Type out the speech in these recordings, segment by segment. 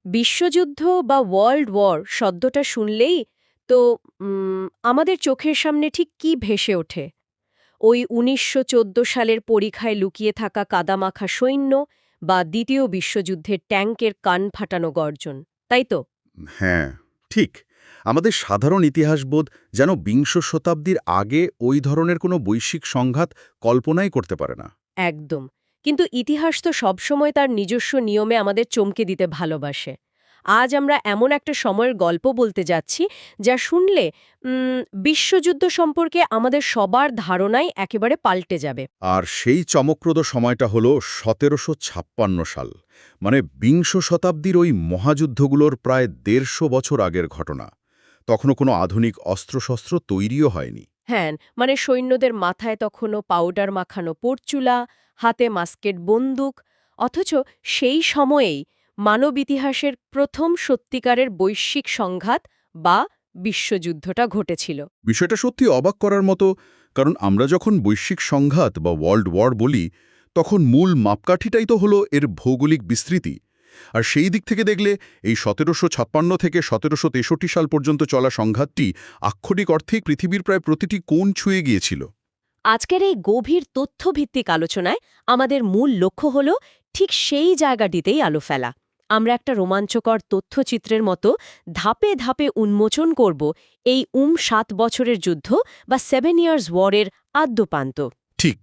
বিশ্বযুদ্ধ বা world war শব্দটা শুনলেই তো আমাদের চোখের সামনে ঠিক কি ভেসে ওঠে? ওই ১৯১৪ সালের পরিখায় লুকিয়ে থাকা কাদামাখা সৈন্য বা দ্বিতীয় বিশ্বযুদ্ধের ট্যাঙ্কের কান ফাটানো গর্জন, তাই তো? হ্যাঁ, ঠিক। আমাদের সাধারণ ইতিহাসবোধ যেন বিংশ শতাব্দীর আগে ওই ধরনের কোনো বৈশ্বিক সংঘাত কল্পনাই করতে পারে না। একদম। কিন্তু ইতিহাস তো সবসময় তার নিজস্ব নিয়মে আমাদের চমকে দিতে ভালোবাসে। আজ আমরা এমন একটা সময়ের গল্প বলতে যাচ্ছি, যা শুনলে বিশ্বযুদ্ধ সম্পর্কে আমাদের সবার ধারণাই একেবারে পাল্টে যাবে। আর সেই চমকপ্রদ সময়টা হলো ১৭৫৬ সাল। মানে বিংশ শতাব্দীর ওই মহাযুদ্ধগুলোর প্রায় ১৫০ বছর আগের ঘটনা। তখনও কোনো আধুনিক অস্ত্রশস্ত্র তৈরিও হয়নি। হ্যাঁ, মানে সৈন্যদের মাথায় তখনও পাউডার মাখানো পরচুলা, হাতে মাস্কেট বন্দুক, অথচ সেই সময়েই মানব ইতিহাসের প্রথম সত্যিকারের বৈশ্বিক সংঘাত বা বিশ্বযুদ্ধটা ঘটেছিল। বিষয়টা সত্যি অবাক করার মতো, কারণ আমরা যখন বৈশ্বিক সংঘাত বা ওয়ার্ল্ড ওয়ার বলি, তখন মূল মাপকাঠিটাই তো হলো এর ভৌগোলিক বিস্তৃতি। আর সেই দিক থেকে দেখলে এই ১৭৫৬ থেকে ১৭৬৩ সাল পর্যন্ত চলা সংঘাতটি আক্ষরিক অর্থেই পৃথিবীর প্রায় প্রতিটি কোণ ছুঁয়ে গিয়েছিল। আজকের এই গভীর তথ্যভিত্তিক আলোচনায় আমাদের মূল লক্ষ্য হল ঠিক সেই জায়গাটিতেই আলো ফেলা। আমরা একটা রোমাঞ্চকর তথ্যচিত্রের মতো ধাপে ধাপে উন্মোচন করব এই ৭ বছরের যুদ্ধ বা 7 ইয়ার্স ওয়ারের আদ্যোপান্ত। ঠিক।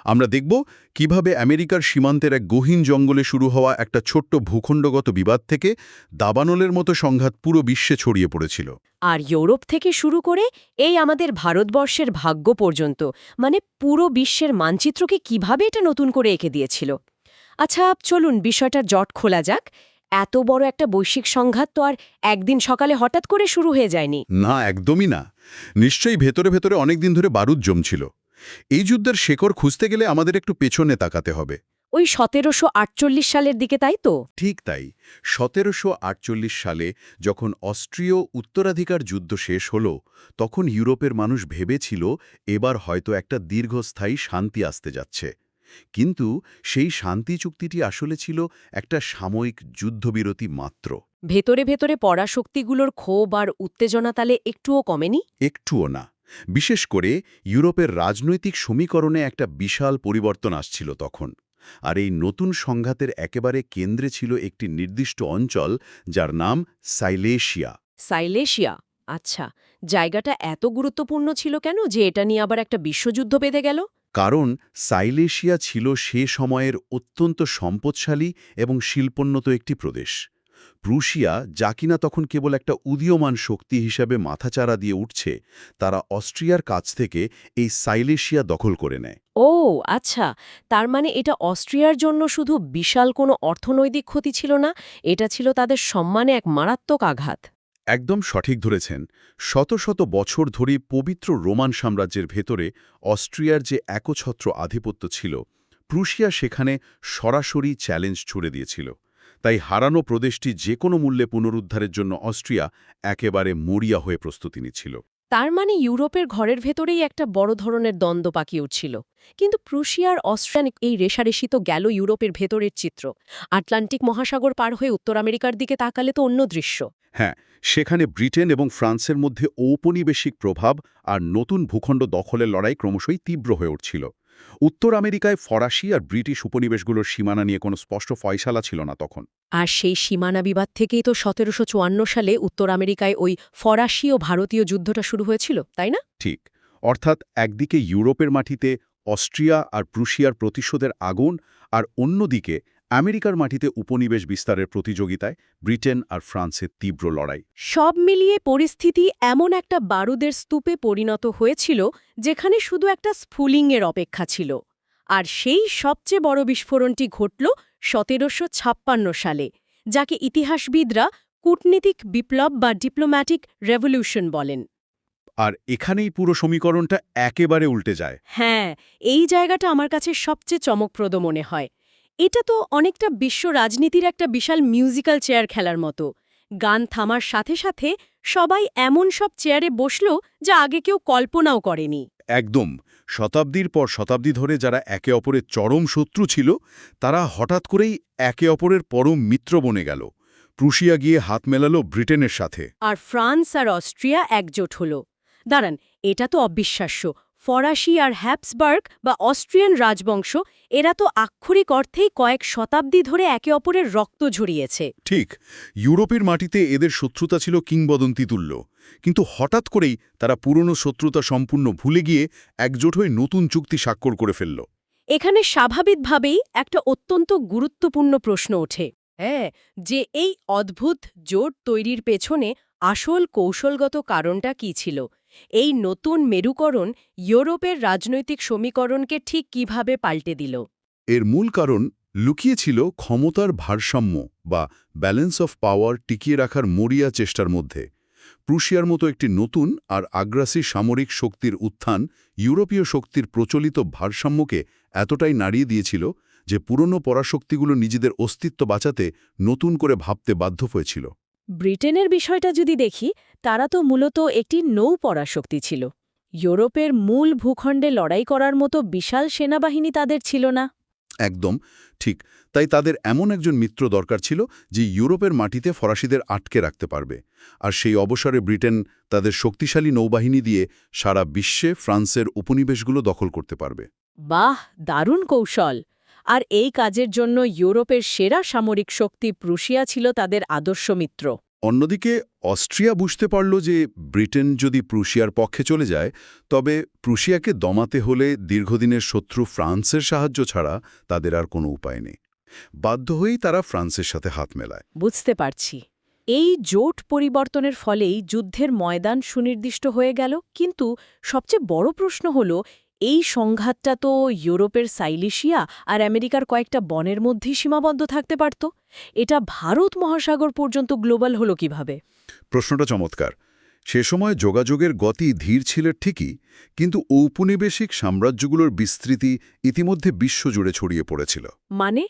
আমরা দেখব কিভাবে আমেরিকার সীমান্তের এক গহীন জঙ্গলে শুরু হওয়া একটা ছোট্ট ভূখণ্ডগত বিবাদ থেকে দাবানলের মতো সংঘাত পুরো বিশ্বে ছড়িয়ে পড়েছিল। আর ইউরোপ থেকে শুরু করে এই আমাদের ভারতবর্ষের ভাগ্য পর্যন্ত, মানে পুরো বিশ্বের মানচিত্রকে কিভাবে এটা নতুন করে এঁকে দিয়েছিল। আচ্ছা, চলুন বিষয়টার জট খোলা যাক। এত বড় একটা বৈশ্বিক সংঘাত তো আর একদিন সকালে হঠাৎ করে শুরু হয়ে যায়নি। না, একদমই না। নিশ্চয়ই ভেতরে ভেতরে অনেকদিন ধরে বারুদ জমছিল। এই যুদ্ধের শেকড় খুঁজতে গেলে আমাদের একটু পেছনে তাকাতে হবে। ওই ১৭৪৮ সালের দিকে, তাই তো? ঠিক তাই। ১৭৪৮ সালে যখন অস্ট্রীয় উত্তরাধিকার যুদ্ধ শেষ হল, তখন ইউরোপের মানুষ ভেবেছিল এবার হয়তো একটা দীর্ঘস্থায়ী শান্তি আসতে যাচ্ছে। কিন্তু সেই শান্তি চুক্তিটি আসলে ছিল একটা সাময়িক যুদ্ধবিরতি মাত্র। ভেতরে ভেতরে পরাশক্তিগুলোর ক্ষোভ আর উত্তেজনা তালে একটুও কমেনি? একটুও না। বিশেষ করে ইউরোপের রাজনৈতিক সমীকরণে একটা বিশাল পরিবর্তন আসছিল তখন। আর এই নতুন সংঘাতের একেবারে কেন্দ্রে ছিল একটি নির্দিষ্ট অঞ্চল, যার নাম সাইলেশিয়া। সাইলেশিয়া? আচ্ছা, জায়গাটা এত গুরুত্বপূর্ণ ছিল কেন যে এটা নিয়ে আবার একটা বিশ্বযুদ্ধ বেঁধে গেল? কারণ সাইলেশিয়া ছিল সে সময়ের অত্যন্ত সম্পদশালী এবং শিল্পোন্নত একটি প্রদেশ। প্রুশিয়া, যা কিনা তখন কেবল একটা উদীয়মান শক্তি হিসাবে মাথাচাড়া দিয়ে উঠছে, তারা অস্ট্রিয়ার কাছ থেকে এই সাইলেশিয়া দখল করে নেয়। ও আচ্ছা, তার মানে এটা অস্ট্রিয়ার জন্য শুধু বিশাল কোনো অর্থনৈতিক ক্ষতি ছিল না, এটা ছিল তাদের সম্মানে এক মারাত্মক আঘাত। একদম সঠিক ধরেছেন। শত শত বছর ধরে পবিত্র রোমান সাম্রাজ্যের ভেতরে অস্ট্রিয়ার যে একছত্র আধিপত্য ছিল, প্রুশিয়া সেখানে সরাসরি চ্যালেঞ্জ ছুড়ে দিয়েছিল। তাই হারানো প্রদেশটি যে কোনো মূল্যে পুনরুদ্ধারের জন্য অস্ট্রিয়া একেবারে মরিয়া হয়ে প্রস্তুতি নিচ্ছিল। তার মানে ইউরোপের ঘরের ভেতরেই একটা বড় ধরনের দ্বন্দ্ব পাকিয়ে উঠছিল। কিন্তু প্রুশিয়ার অস্ট্রিয়ান এই রেষারেষি তো গেল ইউরোপের ভেতরের চিত্র। আটলান্টিক মহাসাগর পার হয়ে উত্তর আমেরিকার দিকে তাকালে তো অন্য দৃশ্য। হ্যাঁ, সেখানে ব্রিটেন এবং ফ্রান্সের মধ্যে ঔপনিবেশিক প্রভাব আর নতুন ভূখণ্ড দখলের লড়াই ক্রমশই তীব্র হয়ে উঠছিল। উত্তর আমেরিকায় ফরাসি আর ব্রিটিশ উপনিবেশগুলোর সীমানা নিয়ে কোনো স্পষ্ট ফয়সালা ছিল না তখন। আর সেই সীমানা বিবাদ থেকেই তো ১৭৫৪ সালে উত্তর আমেরিকায় ওই ফরাসি ও ভারতীয় যুদ্ধটা শুরু হয়েছিল, তাই না? ঠিক। অর্থাৎ একদিকে ইউরোপের মাটিতে অস্ট্রিয়া আর প্রুশিয়ার প্রতিশোধের আগুন, আর অন্যদিকে আমেরিকার মাটিতে উপনিবেশ বিস্তারের প্রতিযোগিতায় ব্রিটেন আর ফ্রান্সের তীব্র লড়াই। সব মিলিয়ে পরিস্থিতি এমন একটা বারুদের স্তূপে পরিণত হয়েছিল, যেখানে শুধু একটা স্ফুলিংয়ের অপেক্ষা ছিল। আর সেই সবচেয়ে বড় বিস্ফোরণটি ঘটল ১৭৫৬ সালে, যাকে ইতিহাসবিদরা কূটনীতিক বিপ্লব বা ডিপ্লোম্যাটিক রেভলিউশন বলেন। আর এখানেই পুরো সমীকরণটা একেবারে উল্টে যায়। হ্যাঁ, এই জায়গাটা আমার কাছে সবচেয়ে চমকপ্রদ মনে হয়। এটা তো অনেকটা বিশ্ব রাজনীতির একটা বিশাল মিউজিক্যাল চেয়ার খেলার মতো। গান থামার সাথে সাথে সবাই এমন সব চেয়ারে বসল যা আগে কেউ কল্পনাও করেনি। একদম। শতাব্দীর পর শতাব্দী ধরে যারা একে অপরের চরম শত্রু ছিল, তারা হঠাৎ করেই একে অপরের পরম মিত্র বনে গেল। প্রুশিয়া গিয়ে হাত মেলালো ব্রিটেনের সাথে। আর ফ্রান্স আর অস্ট্রিয়া একজোট হল। দাঁড়ান, এটা তো অবিশ্বাস্য। ফরাসি আর হ্যাপসবার্গ বা অস্ট্রিয়ান রাজবংশ, এরা তো আক্ষরিক অর্থেই কয়েক শতাব্দী ধরে একে অপরের রক্ত ঝরিয়েছে। ঠিক, ইউরোপের মাটিতে এদের শত্রুতা ছিল কিংবদন্তি তুল্য। কিন্তু হঠাৎ করেই তারা পুরনো শত্রুতা সম্পূর্ণ ভুলে গিয়ে একজোট হয়ে নতুন চুক্তি স্বাক্ষর করে ফেলল। এখানে স্বাভাবিকভাবেই একটা অত্যন্ত গুরুত্বপূর্ণ প্রশ্ন ওঠে, যে এই অদ্ভুত জোট তৈরির পেছনে আসল কৌশলগত কারণটা কী ছিল? এই নতুন মেরুকরণ ইউরোপের রাজনৈতিক সমীকরণকে ঠিক কিভাবে পাল্টে দিল? এর মূল কারণ লুকিয়েছিল ক্ষমতার ভারসাম্য বা ব্যালেন্স অফ পাওয়ার টিকিয়ে রাখার মরিয়া চেষ্টার মধ্যে। প্রুশিয়ার মতো একটি নতুন আর আগ্রাসী সামরিক শক্তির উত্থান ইউরোপীয় শক্তির প্রচলিত ভারসাম্যকে এতটাই নাড়িয়ে দিয়েছিল যে পুরনো পরাশক্তিগুলো নিজেদের অস্তিত্ব বাঁচাতে নতুন করে ভাবতে বাধ্য হয়েছিল। ব্রিটেনের বিষয়টা যদি দেখি, তারা তো মূলত একটি নৌ পরাশক্তি ছিল। ইউরোপের মূল ভূখণ্ডে লড়াই করার মতো বিশাল সেনাবাহিনী তাদের ছিল না। একদম ঠিক, তাই তাদের এমন একজন মিত্র দরকার ছিল যে ইউরোপের মাটিতে ফরাসিদের আটকে রাখতে পারবে। আর সেই অবসরে ব্রিটেন তাদের শক্তিশালী নৌবাহিনী দিয়ে সারা বিশ্বে ফ্রান্সের উপনিবেশগুলো দখল করতে পারবে। বাহ, দারুণ কৌশল! আর এই কাজের জন্য ইউরোপের সেরা সামরিক শক্তি প্রুশিয়া ছিল তাদের আদর্শ মিত্র। অন্যদিকে অস্ট্রিয়া বুঝতে পারল যে ব্রিটেন যদি প্রুশিয়ার পক্ষে চলে যায়, তবে প্রুশিয়াকে দমাতে হলে দীর্ঘদিনের শত্রু ফ্রান্সের সাহায্য ছাড়া তাদের আর কোনো উপায় নেই। বাধ্য হয়েই তারা ফ্রান্সের সাথে হাত মেলায়। বুঝতে পারছি। এই জোট পরিবর্তনের ফলেই যুদ্ধের ময়দান সুনির্দিষ্ট হয়ে গেল, কিন্তু সবচেয়ে বড় প্রশ্ন হল, এই সংঘাতটা তো ইউরোপের সাইলিশিয়া আর আমেরিকার কয়েকটা বনের মধ্যেই সীমাবদ্ধ থাকতে পারত। এটা ভারত মহাসাগর পর্যন্ত গ্লোবাল হলো কিভাবে? প্রশ্নটা চমৎকার। সে সময় যোগাযোগের গতি ধীর ছিল ঠিকই, কিন্তু ঔপনিবেশিক সাম্রাজ্যগুলোর বিস্তৃতি ইতিমধ্যে বিশ্বজুড়ে ছড়িয়ে পড়েছিল। মানে,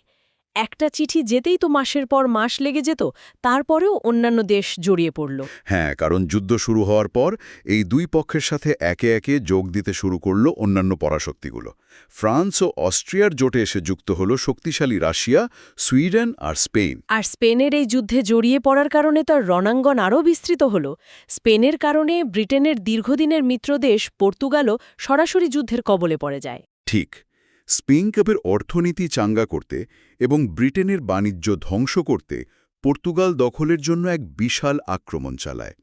একটা চিঠি যেতেই তো মাসের পর মাস লেগে যেত, তারপরেও অন্যান্য দেশ জড়িয়ে পড়ল। হ্যাঁ, কারণ যুদ্ধ শুরু হওয়ার পর এই দুই পক্ষের সাথে একে একে যোগ দিতে শুরু করল অন্যান্য পরাশক্তিগুলো। ফ্রান্স ও অস্ট্রিয়ার জোটে এসে যুক্ত হল শক্তিশালী রাশিয়া, সুইডেন আর স্পেন। আর স্পেনের এই যুদ্ধে জড়িয়ে পড়ার কারণে তার রণাঙ্গন আরও বিস্তৃত হল। স্পেনের কারণে ব্রিটেনের দীর্ঘদিনের মিত্রদেশ পর্তুগালও সরাসরি যুদ্ধের কবলে পড়ে যায়। ঠিক, স্পেন কাপের অর্থনীতি চাঙ্গা করতে এবং ব্রিটেনের বাণিজ্য ধ্বংস করতে পর্তুগাল দখলের জন্য এক বিশাল আক্রমণ চালায়।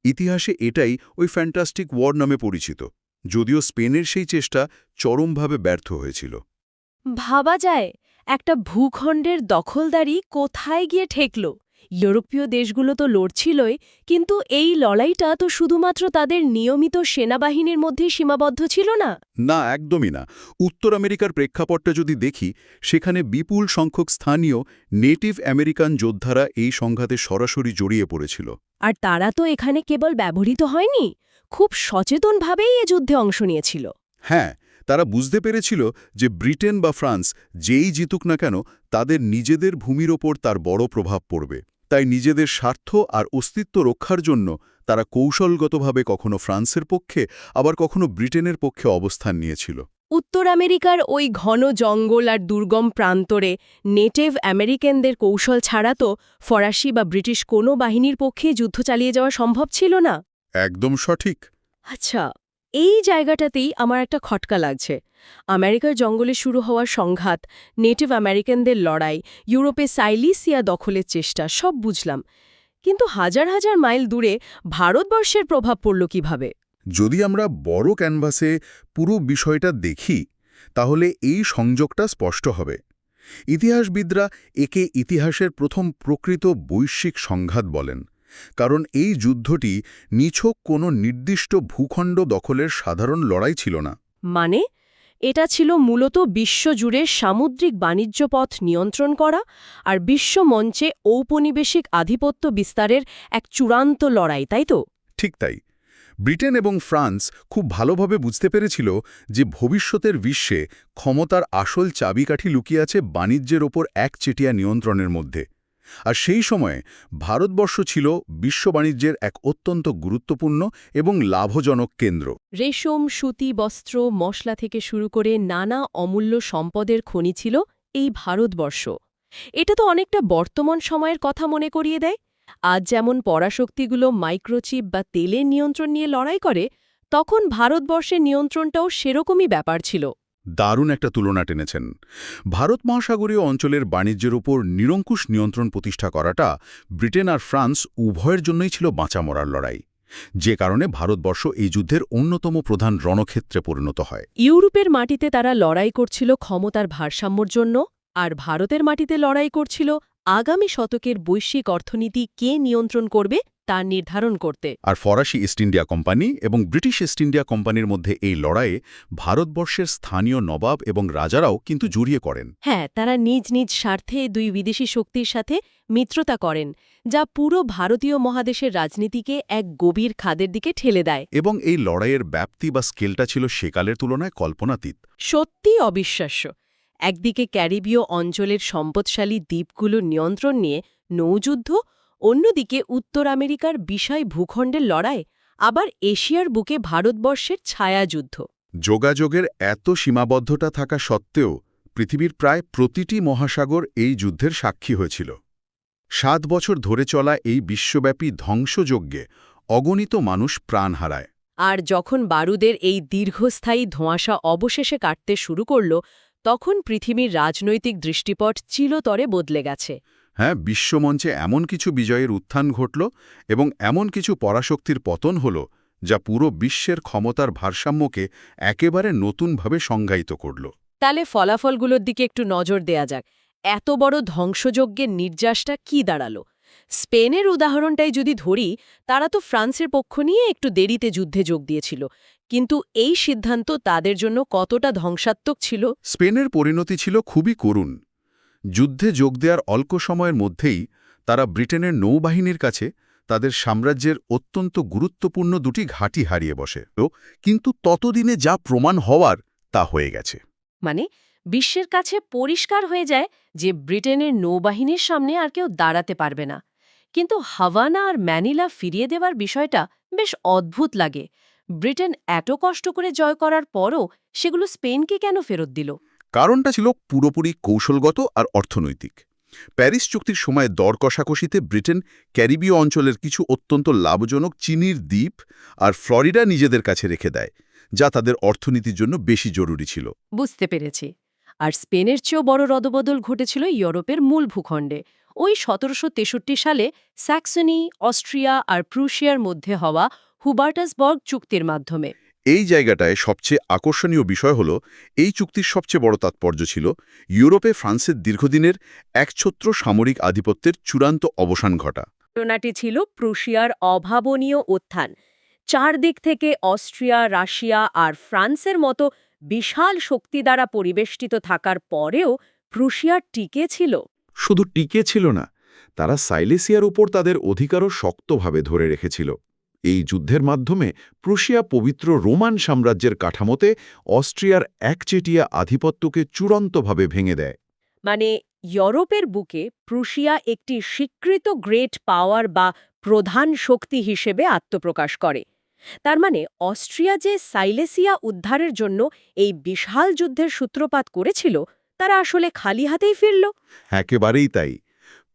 ইতিহাসে এটাই ওই ফ্যান্টাস্টিক ওয়ার নামে পরিচিত, যদিও স্পেনের সেই চেষ্টা চরমভাবে ব্যর্থ হয়েছিল। ভাবা যায়, একটা ভূখণ্ডের দখলদারি কোথায় গিয়ে ঠেকল? ইউরোপীয় দেশগুলো তো লড়ছিলই, কিন্তু এই লড়াইটা তো শুধুমাত্র তাদের নিয়মিত সেনাবাহিনীর মধ্যেই সীমাবদ্ধ ছিল না। না, একদমই না। উত্তর আমেরিকার প্রেক্ষাপটটা যদি দেখি, সেখানে বিপুল সংখ্যক স্থানীয় নেটিভ আমেরিকান যোদ্ধারা এই সংঘাতে সরাসরি জড়িয়ে পড়েছিল। আর তারা তো এখানে কেবল ব্যবহৃত হয়নি, খুব সচেতনভাবেই এ যুদ্ধে অংশ নিয়েছিল। হ্যাঁ, তারা বুঝতে পেরেছিল যে ব্রিটেন বা ফ্রান্স যেই জিতুক না কেন, তাদের নিজেদের ভূমির ওপর তার বড় প্রভাব পড়বে। তাই নিজেদের স্বার্থ আর অস্তিত্ব রক্ষার জন্য তারা কৌশলগতভাবে কখনো ফ্রান্সের পক্ষে, আবার কখনো ব্রিটেনের পক্ষে অবস্থান নিয়েছিল। উত্তর আমেরিকার ওই ঘন জঙ্গল আর দুর্গম প্রান্তরে নেটিভ আমেরিকানদের কৌশল ছাড়া তো ফরাসি বা ব্রিটিশ কোনো বাহিনীর পক্ষে যুদ্ধ চালিয়ে যাওয়া সম্ভব ছিল না। একদম সঠিক। আচ্ছা, এই জায়গাটাতেই আমার একটা খটকা লাগছে। আমেরিকার জঙ্গলে শুরু হওয়া সংঘাত, নেটিভ আমেরিকানদের লড়াই, ইউরোপে সাইলিসিয়া দখলের চেষ্টা, সব বুঝলাম, কিন্তু হাজার হাজার মাইল দূরে ভারতবর্ষের প্রভাব পড়ল কিভাবে? যদি আমরা বড় ক্যানভাসে পুরো বিষয়টা দেখি, তাহলে এই সংযোগটা স্পষ্ট হবে। ইতিহাসবিদরা একে ইতিহাসের প্রথম প্রকৃত বৈশ্বিক সংঘাত বলেন, কারণ এই যুদ্ধটি নিছক কোনো নির্দিষ্ট ভূখণ্ড দখলের সাধারণ লড়াই ছিল না। মানে, এটা ছিল মূলত বিশ্বজুড়ে সামুদ্রিক বাণিজ্য পথ নিয়ন্ত্রণ করা আর বিশ্ব মঞ্চে ঔপনিবেশিক আধিপত্য বিস্তারের এক চূড়ান্ত লড়াই, তাই তো? ঠিক তাই। ব্রিটেন এবং ফ্রান্স খুব ভালোভাবে বুঝতে পেরেছিল যে ভবিষ্যতের বিশ্বে ক্ষমতার আসল চাবিকাঠি লুকিয়ে আছে বাণিজ্যের ওপর একচেটিয়া নিয়ন্ত্রণের মধ্যে। আর সেই সময়ে ভারতবর্ষ ছিল বিশ্ব বাণিজ্যের এক অত্যন্ত গুরুত্বপূর্ণ এবং লাভজনক কেন্দ্র। রেশম, সুতি, বস্ত্র, মশলা থেকে শুরু করে নানা অমূল্য সম্পদের খনি ছিল এই ভারতবর্ষ। এটা তো অনেকটা বর্তমান সময়ের কথা মনে করিয়ে দেয়। আজ যেমন পরাশক্তিগুলো মাইক্রোচিপ বা তেলের নিয়ন্ত্রণ নিয়ে লড়াই করে, তখন ভারতবর্ষের নিয়ন্ত্রণটাও সেরকমই ব্যাপার ছিল। দারুণ একটা তুলনা টেনেছেন। ভারত মহাসাগরীয় অঞ্চলের বাণিজ্যের উপর নিরঙ্কুশ নিয়ন্ত্রণ প্রতিষ্ঠা করাটা ব্রিটেন আর ফ্রান্স উভয়ের জন্যই ছিল বাঁচা মরার লড়াই, যে কারণে ভারতবর্ষ এই যুদ্ধের অন্যতম প্রধান রণক্ষেত্রে পরিণত হয়। ইউরোপের মাটিতে তারা লড়াই করছিল ক্ষমতার ভারসাম্যর জন্য, আর ভারতের মাটিতে লড়াই করছিল আগামী শতকের বৈশ্বিক অর্থনীতি কে নিয়ন্ত্রণ করবে তা নির্ধারণ করতে। আর ফরাসি ইস্ট ইন্ডিয়া কোম্পানি এবং ব্রিটিশ ইস্ট ইন্ডিয়া কোম্পানির মধ্যে এই লড়াইয়ে ভারতবর্ষের স্থানীয় নবাব এবং রাজারাও কিন্তু জড়িয়ে করেন। হ্যাঁ, তারা নিজ নিজ স্বার্থে দুই বিদেশি শক্তির সাথে মিত্রতা করেন, যা পুরো ভারতীয় মহাদেশের রাজনীতিকে এক গভীর খাদের দিকে ঠেলে দেয়। এবং এই লড়াইয়ের ব্যাপ্তি বা স্কেলটা ছিল সেকালের তুলনায় কল্পনাতীত। সত্যিই অবিশ্বাস্য। একদিকে ক্যারিবীয় অঞ্চলের সম্পদশালী দ্বীপগুলোর নিয়ন্ত্রণ নিয়ে নৌযুদ্ধ, অন্যদিকে উত্তর আমেরিকার বিশাল ভূখণ্ডের লড়াই, আবার এশিয়ার বুকে ভারতবর্ষের ছায়াযুদ্ধ। যোগাযোগের এত সীমাবদ্ধতা থাকা সত্ত্বেও পৃথিবীর প্রায় প্রতিটি মহাসাগর এই যুদ্ধের সাক্ষী হয়েছিল। 7 বছর ধরে চলা এই বিশ্বব্যাপী ধ্বংসযজ্ঞে অগণিত মানুষ প্রাণ হারায়। আর যখন বারুদের এই দীর্ঘস্থায়ী ধোঁয়াশা অবশেষে কাটতে শুরু করল, তখন পৃথিবীর রাজনৈতিক দৃষ্টিপট চিরতরে বদলে গেছে। হ্যাঁ, বিশ্বমঞ্চে এমন কিছু বিজয়ের উত্থান ঘটল এবং এমন কিছু পরাশক্তির পতন হল, যা পুরো বিশ্বের ক্ষমতার ভারসাম্যকে একেবারে নতুনভাবে সংজ্ঞায়িত করল। তাহলে ফলাফলগুলোর দিকে একটু নজর দেয়া যাক। এত বড় ধ্বংসযজ্ঞের নির্যাসটা কি দাঁড়ালো? স্পেনের উদাহরণটাই যদি ধরি, তারা তো ফ্রান্সের পক্ষ নিয়ে একটু দেরিতে যুদ্ধে যোগ দিয়েছিল, কিন্তু এই সিদ্ধান্ত তাদের জন্য কতটা ধ্বংসাত্মক ছিল? স্পেনের পরিণতি ছিল খুবই করুণ। যুদ্ধে যোগ দেওয়ার অল্প সময়ের মধ্যেই তারা ব্রিটেনের নৌবাহিনীর কাছে তাদের সাম্রাজ্যের অত্যন্ত গুরুত্বপূর্ণ দুটি ঘাঁটি হারিয়ে বসে। কিন্তু ততদিনে যা প্রমাণ হওয়ার তা হয়ে গেছে। মানে বিশ্বের কাছে পরিষ্কার হয়ে যায় যে ব্রিটেনের নৌবাহিনীর সামনে আর কেউ দাঁড়াতে পারবে না। কিন্তু হাভানা আর ম্যানিলা ফিরিয়ে দেওয়ার বিষয়টা বেশ অদ্ভুত লাগে। ব্রিটেন এত কষ্ট করে জয় করার পরও সেগুলো স্পেনকে কেন ফেরত দিল? কারণটা ছিল পুরোপুরি কৌশলগত আর অর্থনৈতিক। প্যারিস চুক্তির সময় দর কষাকষিতে ব্রিটেন ক্যারিবীয় অঞ্চলের কিছু অত্যন্ত লাভজনক চিনির দ্বীপ আর ফ্লোরিডা নিজেদের কাছে রেখে দেয়, যা তাদের অর্থনীতির জন্য বেশি জরুরি ছিল। বুঝতে পেরেছি। আর স্পেনের চেয়েও বড় রদবদল ঘটেছিল ইউরোপের মূল ভূখণ্ডে। ওই 1763 সালে স্যাক্সনি, অস্ট্রিয়া আর প্রুশিয়ার মধ্যে হওয়া হুবার্টাসবার্গ চুক্তির মাধ্যমে। এই জায়গাটায় সবচেয়ে আকর্ষণীয় বিষয় হল, এই চুক্তির সবচেয়ে বড় তাৎপর্য ছিল ইউরোপে ফ্রান্সের দীর্ঘদিনের একছত্র সামরিক আধিপত্যের চূড়ান্ত অবসান ঘটা। ঘটনাটি ছিল প্রুশিয়ার অভাবনীয় উত্থান। চারদিক থেকে অস্ট্রিয়া, রাশিয়া আর ফ্রান্সের মতো বিশাল শক্তি দ্বারা পরিবেষ্টিত থাকার পরেও প্রুশিয়া টিকে ছিল। শুধু টিকে ছিল না, তারা সাইলেসিয়ার উপর তাদের অধিকারও শক্তভাবে ধরে রেখেছিল। এই যুদ্ধের মাধ্যমে প্রুশিয়া পবিত্র রোমান সাম্রাজ্যের কাঠামোতে অস্ট্রিয়ার একচেটিয়া আধিপত্যকে চূড়ান্তভাবে ভেঙে দেয়। মানে ইউরোপের বুকে প্রুশিয়া একটি স্বীকৃত গ্রেট পাওয়ার বা প্রধান শক্তি হিসেবে আত্মপ্রকাশ করে। তার মানে অস্ট্রিয়া যে সাইলেসিয়া উদ্ধারের জন্য এই বিশাল যুদ্ধের সূত্রপাত করেছিল, তারা আসলে খালি হাতেই ফিরল। একেবারেই তাই।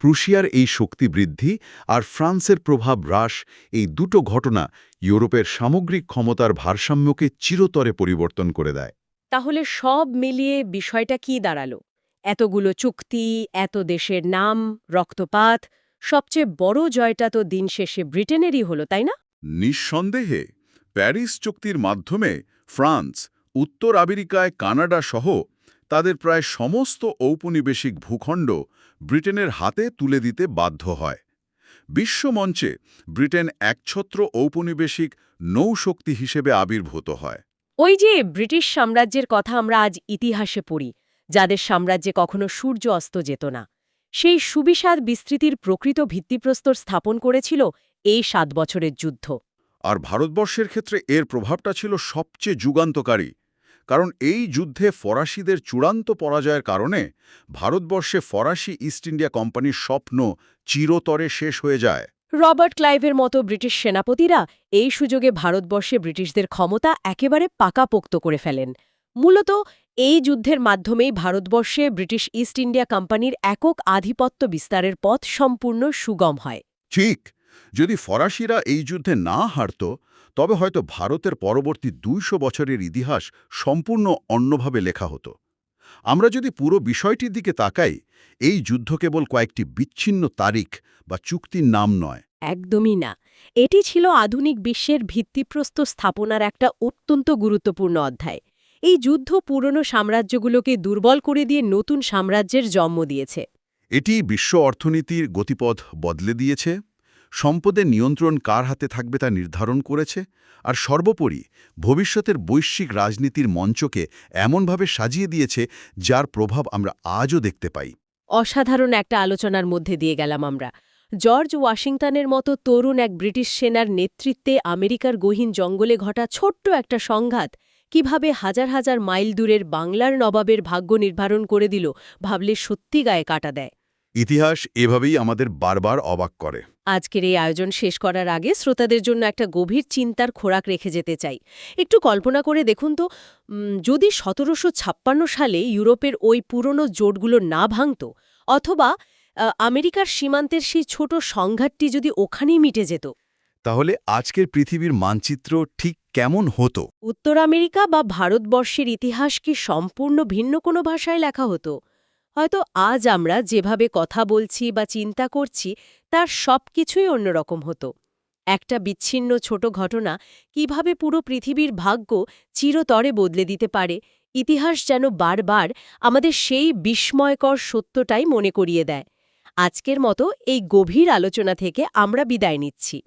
প্রুশিয়ার এই শক্তি বৃদ্ধি আর ফ্রান্সের প্রভাব হ্রাস, এই দুটো ঘটনা ইউরোপের সামগ্রিক ক্ষমতার ভারসাম্যকে চিরতরে পরিবর্তন করে দেয়। তাহলে সব মিলিয়ে বিষয়টা কি দাঁড়ালো? এতগুলো চুক্তি, এত দেশের নাম, রক্তপাত, সবচেয়ে বড় জয়টা তো দিন শেষে ব্রিটেনেরই হলো, তাই না? নিঃসন্দেহে প্যারিস চুক্তির মাধ্যমে ফ্রান্স উত্তর আমেরিকায় কানাডা সহ তাদের প্রায় সমস্ত ঔপনিবেশিক ভূখণ্ড ব্রিটেনের হাতে তুলে দিতে বাধ্য হয়। বিশ্বমঞ্চে ব্রিটেন একছত্র ঔপনিবেশিক নৌশক্তি হিসেবে আবির্ভূত হয়। ওই যে ব্রিটিশ সাম্রাজ্যের কথা আমরা আজ ইতিহাসে পড়ি, যাদের সাম্রাজ্যে কখনো সূর্য অস্ত যেত না, সেই সুবিশাল বিস্তৃতির প্রকৃত ভিত্তিপ্রস্তর স্থাপন করেছিল এই 7 বছরের যুদ্ধ। আর ভারতবর্ষের ক্ষেত্রে এর প্রভাবটা ছিল সবচেয়ে যুগান্তকারী, কারণ এই যুদ্ধে ফরাসিদের চূড়ান্ত পরাজয়ের কারণে ভারতবর্ষে ফরাসি ইস্ট ইন্ডিয়া কোম্পানির স্বপ্ন চিরতরে শেষ হয়ে যায়। রবার্ট ক্লাইভের মতো ব্রিটিশ সেনাপতিরা এই সুযোগে ভারতবর্ষে ব্রিটিশদের ক্ষমতা একেবারে পাকাপোক্ত করে ফেলেন। মূলত এই যুদ্ধের মাধ্যমেই ভারতবর্ষে ব্রিটিশ ইস্ট ইন্ডিয়া কোম্পানির একক আধিপত্য বিস্তারের পথ সম্পূর্ণ সুগম হয়। ঠিক, যদি ফরাসিরা এই যুদ্ধে না হারত তবে হয়তো ভারতের পরবর্তী ২০০ বছরের ইতিহাস সম্পূর্ণ অন্যভাবে লেখা হতো। আমরা যদি পুরো বিষয়টির দিকে তাকাই, এই যুদ্ধ কেবল কয়েকটি বিচ্ছিন্ন তারিখ বা চুক্তির নাম নয়। একদমই না। এটি ছিল আধুনিক বিশ্বের ভিত্তিপ্রস্তর স্থাপনার একটা অত্যন্ত গুরুত্বপূর্ণ অধ্যায়। এই যুদ্ধ পুরনো সাম্রাজ্যগুলোকে দুর্বল করে দিয়ে নতুন সাম্রাজ্যের জন্ম দিয়েছে। এটি বিশ্ব অর্থনীতির গতিপথ বদলে দিয়েছে, সম্পদের নিয়ন্ত্রণ কার হাতে থাকবে তা নির্ধারণ করেছে, আর সর্বোপরি ভবিষ্যতের বৈশ্বিক রাজনীতির মঞ্চকে এমনভাবে সাজিয়ে দিয়েছে যার প্রভাব আমরা আজও দেখতে পাই। অসাধারণ একটা আলোচনার মধ্যে দিয়ে গেলাম আমরা। জর্জ ওয়াশিংটনের মতো তরুণ এক ব্রিটিশ সেনার নেতৃত্বে আমেরিকার গহীন জঙ্গলে ঘটা ছোট্ট একটা সংঘাত কিভাবে হাজার হাজার মাইল দূরের বাংলার নবাবের ভাগ্য নির্ধারণ করে দিল, ভাবলে সত্যি গায়ে কাটা দেয়। ইতিহাস এভাবেই আমাদের বারবার অবাক করে। আজকের এই আয়োজন শেষ করার আগে শ্রোতাদের জন্য একটা গভীর চিন্তার খোরাক রেখে যেতে চাই। একটু কল্পনা করে দেখুন তো, যদি ১৭৫৬ সালে ইউরোপের ওই পুরনো জোটগুলো না ভাঙত, অথবা আমেরিকার সীমান্তের সেই ছোট সংঘাতটি যদি ওখানেই মিটে যেত, তাহলে আজকের পৃথিবীর মানচিত্র ঠিক কেমন হতো? উত্তর আমেরিকা বা ভারতবর্ষের ইতিহাস কি সম্পূর্ণ ভিন্ন কোনো ভাষায় লেখা হতো? হয়তো আজ আমরা যেভাবে কথা বলছি বা চিন্তা করছি তার সবকিছুই অন্যরকম হতো। একটা বিচ্ছিন্ন ছোট ঘটনা কিভাবে পুরো পৃথিবীর ভাগ্য চিরতরে বদলে দিতে পারে, ইতিহাস যেন বারবার আমাদের সেই বিস্ময়কর সত্যটাই মনে করিয়ে দেয়। আজকের মতো এই গভীর আলোচনা থেকে আমরা বিদায় নিচ্ছি।